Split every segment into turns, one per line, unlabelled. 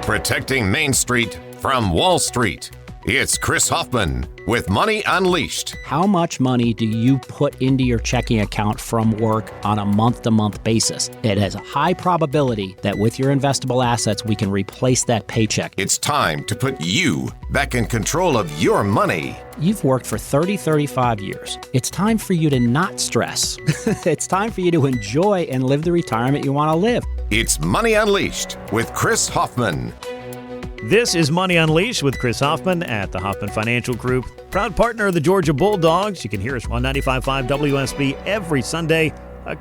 Protecting Main Street from Wall Street. It's Chris Hoffman with Money Unleashed.
How much money do you put into your checking account from work on a month-to-month basis? It has a high probability that with your investable assets, we can replace that paycheck.
It's time to put you back in control of your money.
You've worked for 35 years. It's time for you to not stress. It's time for you to enjoy and live the retirement you want to live.
It's Money Unleashed with Chris Hoffman.
This is Money Unleashed with Chris Hoffman at the Hoffman Financial Group. Proud partner of the Georgia Bulldogs. You can hear us on 95.5 WSB every Sunday.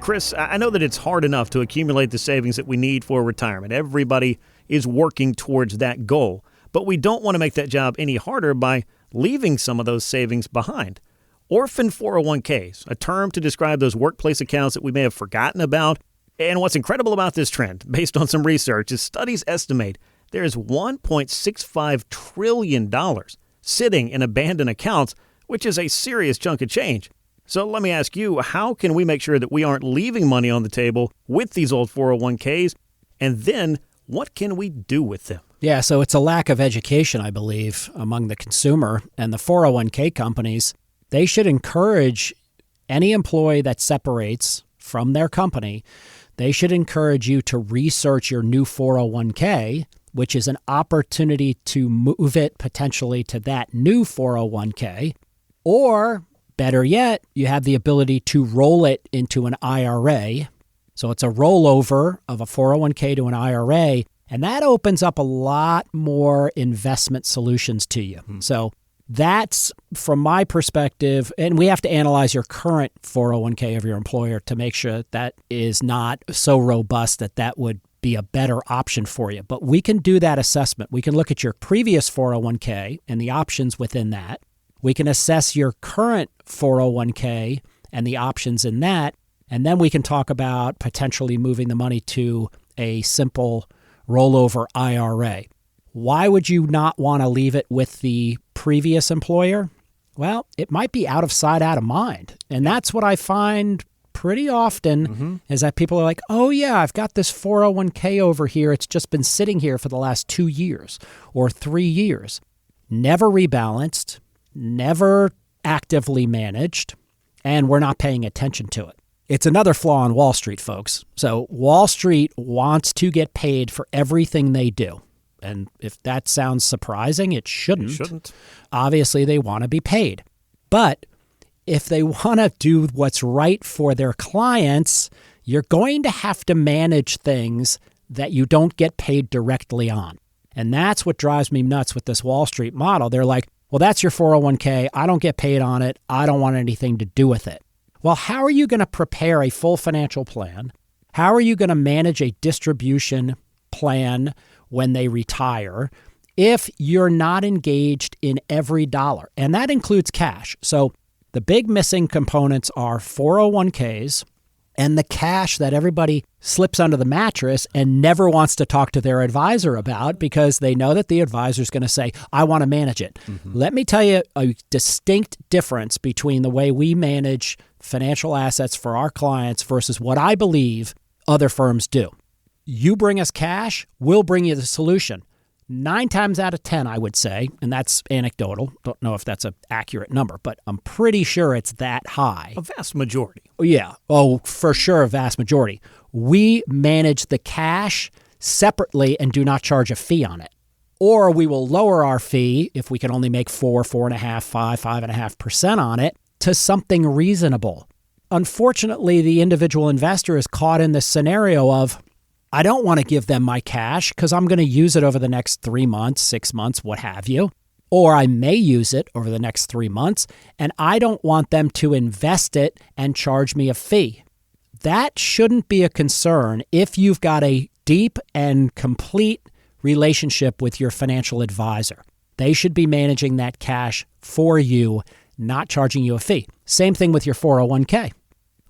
Chris, I know that it's hard enough to accumulate the savings that we need for retirement. Everybody is working towards that goal. But we don't want to make that job any harder by leaving some of those savings behind. Orphan 401ks, a term to describe those workplace accounts that we may have forgotten about. And what's incredible about this trend, based on some research, is studies estimate there's $1.65 trillion sitting in abandoned accounts, which is a serious chunk of change. So let me ask you, how can we make sure that we aren't leaving money on the table with these old 401ks? And then what can we do with them?
Yeah, so it's a lack of education, I believe, among the consumer and the 401k companies. They should encourage any employee that separates from their company. They should encourage you to research your new 401k, which is an opportunity to move it potentially to that new 401k. Or, better yet, you have the ability to roll it into an IRA. So it's a rollover of a 401k to an IRA, and that opens up a lot more investment solutions to you. So that's, from my perspective, and we have to analyze your current 401k of your employer to make sure that is not so robust that that would be a better option for you. But we can do that assessment. We can look at your previous 401k and the options within that. We can assess your current 401k and the options in that. And then we can talk about potentially moving the money to a simple rollover IRA. Why would you not want to leave it with the previous employer? Well, it might be out of sight, out of mind. And that's what I find pretty often is that people are like, oh yeah, I've got this 401k over here. It's just been sitting here for the last 2 years or 3 years. Never rebalanced, never actively managed, and we're not paying attention to it. It's another flaw on Wall Street, folks. So Wall Street wants to get paid for everything they do. And if that sounds surprising, it shouldn't.
It shouldn't.
Obviously, they want to be paid. But if they want to do what's right for their clients, you're going to have to manage things that you don't get paid directly on. And that's what drives me nuts with this Wall Street model. They're like, well, that's your 401k. I don't get paid on it. I don't want anything to do with it. Well, how are you going to prepare a full financial plan? How are you going to manage a distribution plan when they retire if you're not engaged in every dollar? And that includes cash. So the big missing components are 401ks and the cash that everybody slips under the mattress and never wants to talk to their advisor about because they know that the advisor is going to say, I want to manage it. Let me tell you a distinct difference between the way we manage financial assets for our clients versus what I believe other firms do. You bring us cash, we'll bring you the solution. 9 times out of 10, I would say, and that's anecdotal. Don't know if that's an accurate number, but I'm pretty sure it's that high.
A vast majority.
Yeah. Oh, for sure, a vast majority. We manage the cash separately and do not charge a fee on it. Or we will lower our fee if we can only make 4.5%, 5.5% on it to something reasonable. Unfortunately, the individual investor is caught in this scenario of, I don't want to give them my cash because I'm going to use it over the next 3 months, 6 months, what have you. Or I may use it over the next 3 months, and I don't want them to invest it and charge me a fee. That shouldn't be a concern if you've got a deep and complete relationship with your financial advisor. They should be managing that cash for you, not charging you a fee. Same thing with your 401k.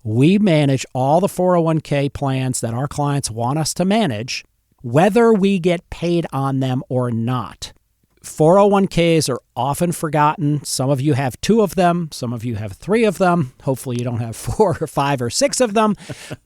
We manage all the 401k plans that our clients want us to manage, whether we get paid on them or not. 401ks are often forgotten. Some of you have 2 of them. Some of you have 3 of them. Hopefully you don't have 4 or 5 or 6 of them.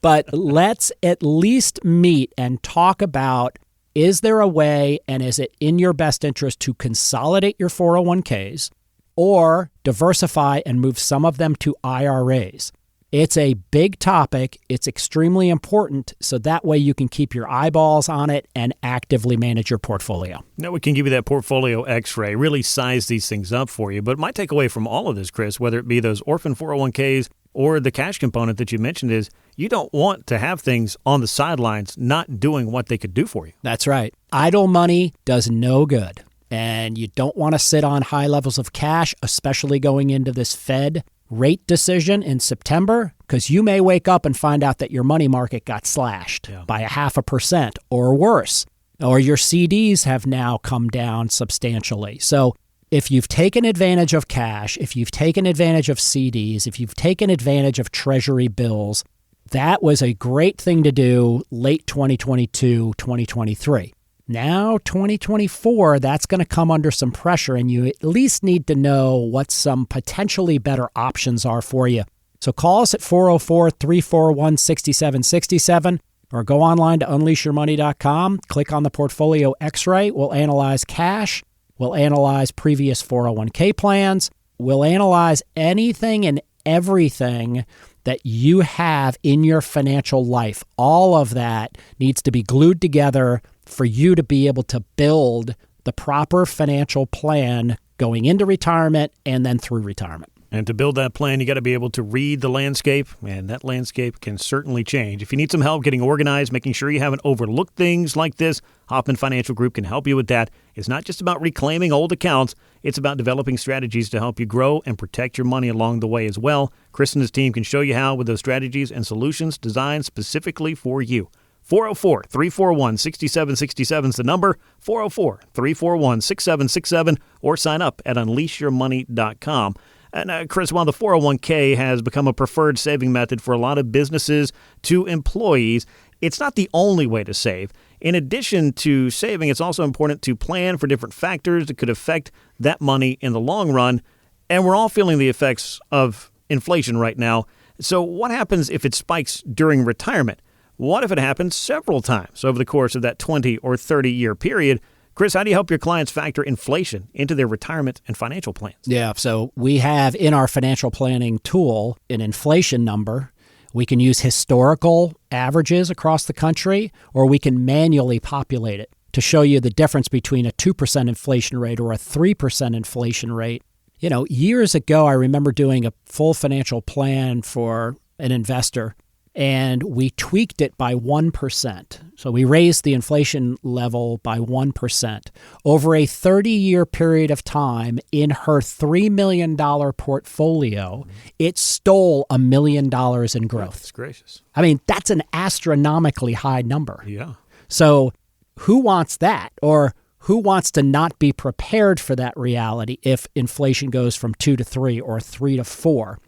But let's at least meet and talk about is there a way and is it in your best interest to consolidate your 401ks or diversify and move some of them to IRAs? It's a big topic. It's extremely important, so that way you can keep your eyeballs on it and actively manage your portfolio.
Now we can give you that portfolio x-ray, really size these things up for you. But my takeaway from all of this, Chris, whether it be those orphan 401ks or the cash component that you mentioned, is you don't want to have things on the sidelines not doing what they could do for you.
That's right. Idle money does no good. And you don't want to sit on high levels of cash, especially going into this Fed rate decision in September, because you may wake up and find out that your money market got slashed by 0.5% or worse, or your CDs have now come down substantially. So if you've taken advantage of cash, if you've taken advantage of CDs, if you've taken advantage of Treasury bills, that was a great thing to do late 2022, 2023. Now, 2024, that's going to come under some pressure, and you at least need to know what some potentially better options are for you. So call us at 404-341-6767 or go online to unleashyourmoney.com. Click on the Portfolio X-ray. We'll analyze cash. We'll analyze previous 401k plans. We'll analyze anything and everything that you have in your financial life. All of that needs to be glued together for you to be able to build the proper financial plan going into retirement and then through retirement.
And to build that plan, you got to be able to read the landscape, and that landscape can certainly change. If you need some help getting organized, making sure you haven't overlooked things like this, Hoffman Financial Group can help you with that. It's not just about reclaiming old accounts. It's about developing strategies to help you grow and protect your money along the way as well. Chris and his team can show you how with those strategies and solutions designed specifically for you. 404-341-6767 is the number, 404-341-6767, or sign up at unleashyourmoney.com. And Chris, while the 401k has become a preferred saving method for a lot of businesses to employees, it's not the only way to save. In addition to saving, it's also important to plan for different factors that could affect that money in the long run. And we're all feeling the effects of inflation right now. So what happens if it spikes during retirement? What if it happens several times over the course of that 20 or 30-year period? Chris, how do you help your clients factor inflation into their retirement and financial plans?
Yeah, so we have in our financial planning tool an inflation number. We can use historical averages across the country, or we can manually populate it to show you the difference between a 2% inflation rate or a 3% inflation rate. You know, years ago, I remember doing a full financial plan for an investor, and we tweaked it by 1%. So we raised the inflation level by 1%. Over a 30-year period of time, in her $3 million portfolio, it stole $1 million in growth.
That's gracious.
I mean, that's an astronomically high number.
Yeah.
So who wants that? Or who wants to not be prepared for that reality if inflation goes from 2 to 3 or 3 to 4?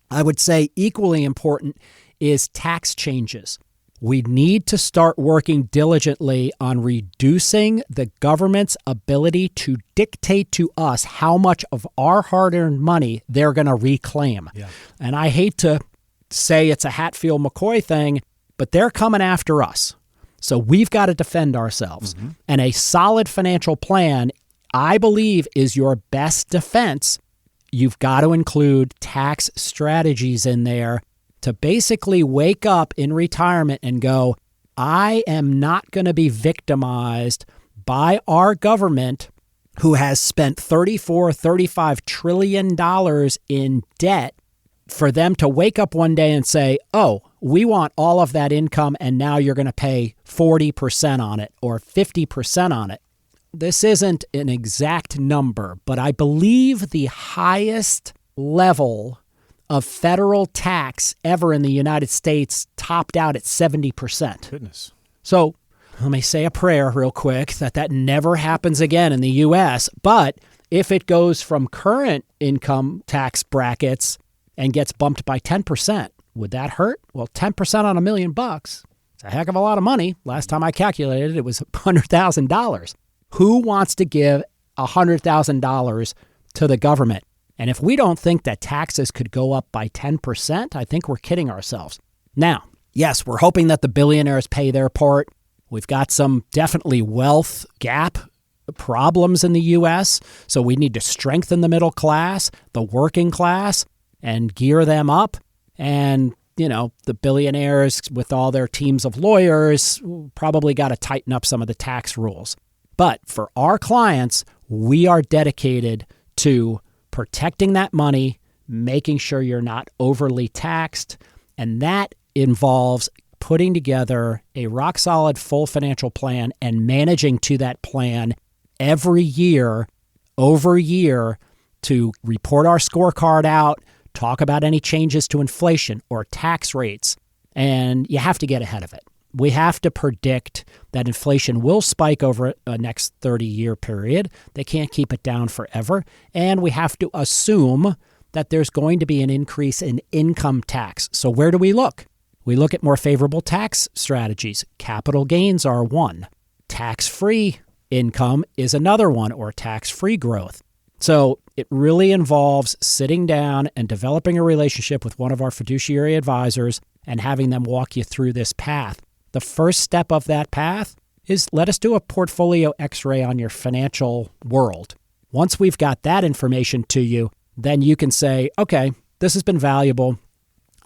I would say equally important is tax changes. We need to start working diligently on reducing the government's ability to dictate to us how much of our hard-earned money they're going to reclaim. Yeah. And I hate to say it's a Hatfield-McCoy thing, but they're coming after us. So we've got to defend ourselves. Mm-hmm. And a solid financial plan, I believe, is your best defense. You've got to include tax strategies in there to basically wake up in retirement and go, I am not going to be victimized by our government who has spent $34-35 trillion in debt, for them to wake up one day and say, oh, we want all of that income and now you're going to pay 40% on it or 50% on it. This isn't an exact number, but I believe the highest level of federal tax ever in the United States topped out at 70%.
Goodness.
So let me say a prayer real quick that never happens again in the U.S. But if it goes from current income tax brackets and gets bumped by 10%, would that hurt? Well, 10% on $1 million, it's a heck of a lot of money. Last time I calculated it was $100,000. Who wants to give $100,000 to the government? And if we don't think that taxes could go up by 10%, I think we're kidding ourselves. Now, yes, we're hoping that the billionaires pay their part. We've got some definitely wealth gap problems in the U.S., so we need to strengthen the middle class, the working class, and gear them up. And, the billionaires with all their teams of lawyers probably got to tighten up some of the tax rules. But for our clients, we are dedicated to protecting that money, making sure you're not overly taxed, and that involves putting together a rock-solid full financial plan and managing to that plan every year, over year, to report our scorecard out, talk about any changes to inflation or tax rates, and you have to get ahead of it. We have to predict that inflation will spike over a next 30-year period. They can't keep it down forever. And we have to assume that there's going to be an increase in income tax. So where do we look? We look at more favorable tax strategies. Capital gains are one. Tax-free income is another one, or tax-free growth. So it really involves sitting down and developing a relationship with one of our fiduciary advisors and having them walk you through this path. The first step of that path is let us do a portfolio x-ray on your financial world. Once we've got that information to you, then you can say, okay, this has been valuable.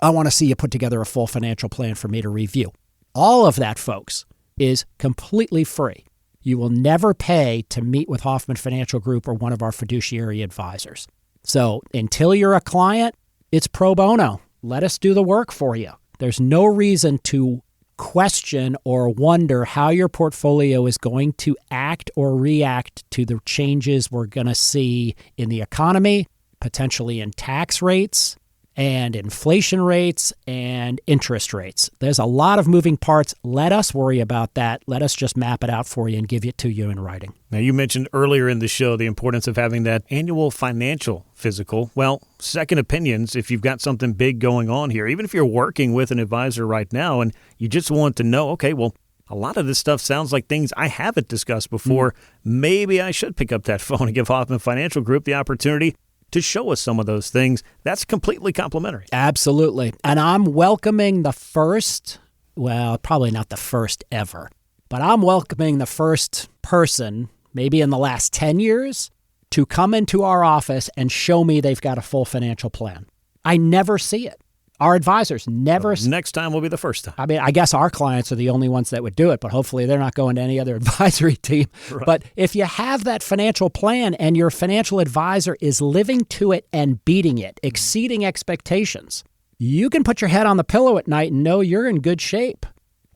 I want to see you put together a full financial plan for me to review. All of that, folks, is completely free. You will never pay to meet with Hoffman Financial Group or one of our fiduciary advisors. So until you're a client, it's pro bono. Let us do the work for you. There's no reason to question or wonder how your portfolio is going to act or react to the changes we're going to see in the economy, potentially in tax rates and inflation rates and interest rates. There's a lot of moving parts. Let us worry about that. Let us just map it out for you and give it to you in writing.
Now, you mentioned earlier in the show the importance of having that annual financial physical. Well, second opinions, if you've got something big going on here, even if you're working with an advisor right now and you just want to know, okay, well, a lot of this stuff sounds like things I haven't discussed before. Maybe I should pick up that phone and give Hoffman Financial Group the opportunity to show us some of those things. That's completely complimentary.
Absolutely. And I'm welcoming the first, well, probably not the first ever, but I'm welcoming the first person, maybe in the last 10 years, to come into our office and show me they've got a full financial plan. I never see it. Our advisors never.
Next time will be the first time.
I mean, I guess our clients are the only ones that would do it, but hopefully they're not going to any other advisory team.
Right.
But if you have that financial plan and your financial advisor is living to it and beating it, exceeding expectations, you can put your head on the pillow at night and know you're in good shape.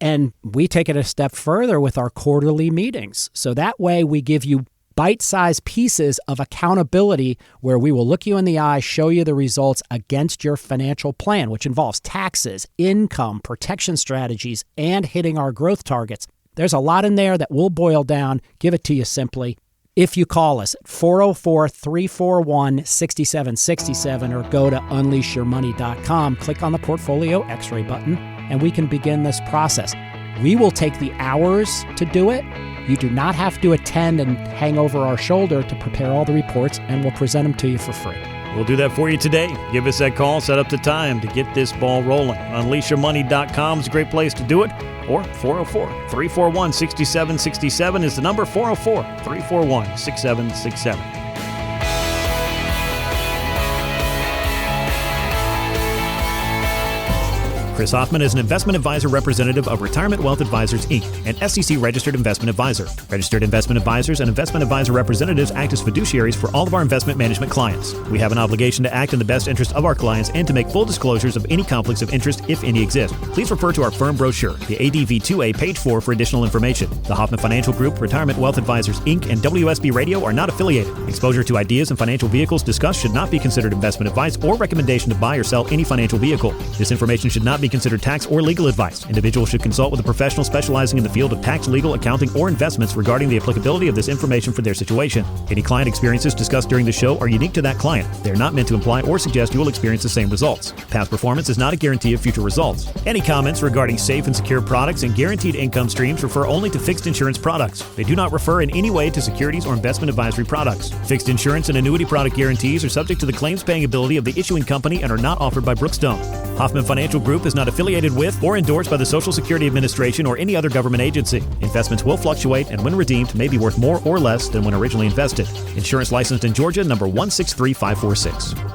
And we take it a step further with our quarterly meetings. So that way we give you bite-sized pieces of accountability where we will look you in the eye, show you the results against your financial plan, which involves taxes, income, protection strategies, and hitting our growth targets. There's a lot in there that we'll boil down, give it to you simply. If you call us at 404-341-6767 or go to unleashyourmoney.com, click on the Portfolio X-ray button, and we can begin this process. We will take the hours to do it. You do not have to attend and hang over our shoulder to prepare all the reports, and we'll present them to you for free.
We'll do that for you today. Give us that call, set up the time to get this ball rolling. Unleashyourmoney.com is a great place to do it, or 404-341-6767 is the number, 404-341-6767. Chris Hoffman is an investment advisor representative of Retirement Wealth Advisors, Inc., an SEC-registered investment advisor. Registered investment advisors and investment advisor representatives act as fiduciaries for all of our investment management clients. We have an obligation to act in the best interest of our clients and to make full disclosures of any conflicts of interest, if any exist. Please refer to our firm brochure, the ADV2A, page 4, for additional information. The Hoffman Financial Group, Retirement Wealth Advisors, Inc., and WSB Radio are not affiliated. Exposure to ideas and financial vehicles discussed should not be considered investment advice or recommendation to buy or sell any financial vehicle. This information should not be considered tax or legal advice. Individuals should consult with a professional specializing in the field of tax, legal, accounting, or investments regarding the applicability of this information for their situation. Any client experiences discussed during the show are unique to that client. They are not meant to imply or suggest you will experience the same results. Past performance is not a guarantee of future results. Any comments regarding safe and secure products and guaranteed income streams refer only to fixed insurance products. They do not refer in any way to securities or investment advisory products. Fixed insurance and annuity product guarantees are subject to the claims paying ability of the issuing company and are not offered by Brookstone. Hoffman Financial Group is not not affiliated with or endorsed by the Social Security Administration or any other government agency. Investments will fluctuate and when redeemed may be worth more or less than when originally invested. Insurance licensed in Georgia, number 163546.